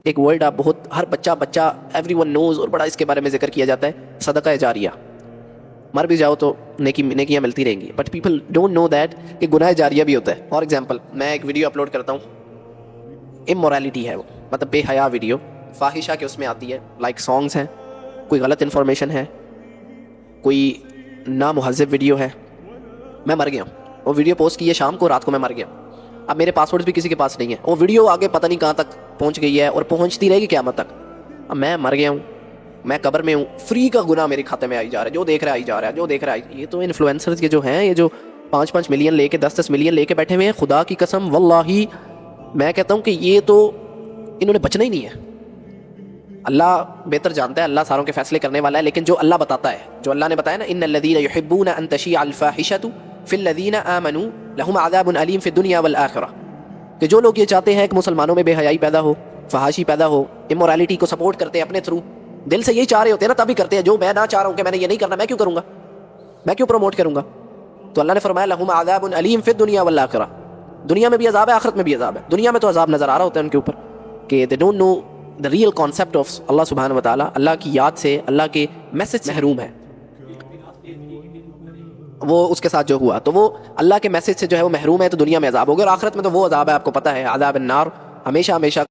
ایک ورڈ آپ بہت ہر بچہ ایوری ون نوز اور بڑا اس کے بارے میں ذکر کیا جاتا ہے، صدقہ جاریہ. مر بھی جاؤ تو نیکیاں ملتی رہیں گی، but people don't know that کہ گناہ جاریہ بھی ہوتا ہے. فار ایگزامپل میں ایک ویڈیو اپلوڈ کرتا ہوں، امورالٹی ہے وہ، مطلب بے حیا ویڈیو، فاحشہ کے اس میں آتی ہے، لائک سانگز ہیں، کوئی غلط انفارمیشن ہے، کوئی نامہذب ویڈیو ہے. میں مر گیا ہوں، وہ ویڈیو پوسٹ کی ہے شام کو، رات کو میں مر گیا. اب میرے پاسورڈ بھی کسی کے پاس نہیں ہے، وہ ویڈیو آگے پتہ نہیں کہاں تک پہنچ گئی ہے اور پہنچتی رہے گی قیامت تک. اب میں مر گیا ہوں، میں قبر میں ہوں، فری کا گناہ میرے کھاتے میں آئی جا رہا ہے، جو دیکھ رہا ہے آئی جا رہا ہے، جو دیکھ رہا ہے. یہ تو انفلوئنسرز کے جو ہیں، یہ جو 5 ملین لے کے 10 ملین لے کے بیٹھے ہوئے ہیں، خدا کی قسم واللہ میں کہتا ہوں کہ یہ تو انہوں نے بچنا ہی نہیں ہے. اللہ بہتر جانتا ہے، اللہ ساروں کے فیصلے کرنے والا ہے، لیکن جو اللہ بتاتا ہے، جو اللہ نے بتایا نا، ان الذین یحبون ان تشیع الفاحشۃ فی الذین آمنوا لہم عذاب علیم فی الدنیا والآخرہ، کہ جو لوگ یہ چاہتے ہیں کہ مسلمانوں میں بے حیائی پیدا ہو، فحاشی پیدا ہو، امورالٹی کو سپورٹ کرتے ہیں اپنے تھرو، دل سے یہی چاہ رہے ہوتے ہیں نا، تبھی کرتے ہیں. جو میں نہ چاہ رہا ہوں کہ میں نے یہ نہیں کرنا، میں کیوں کروں گا، میں کیوں پروموٹ کروں گا؟ تو اللہ نے فرمایا لہم عذاب علیم فی الدنیا والآخرہ، دنیا میں بھی عذاب ہے، آخرت میں بھی عذاب ہے. دنیا میں تو عذاب نظر آ رہا ہوتا ہے ان کے اوپر کہ دے don't know the real concept of اللہ سبحانہ وتعالی، اللہ کی یاد سے، اللہ کے میسج سے محروم ہے. وہ اس کے ساتھ جو ہوا تو وہ اللہ کے میسج سے جو ہے وہ محروم ہے، تو دنیا میں عذاب ہوگا، اور آخرت میں تو وہ عذاب ہے، آپ کو پتہ ہے، عذاب النار، ہمیشہ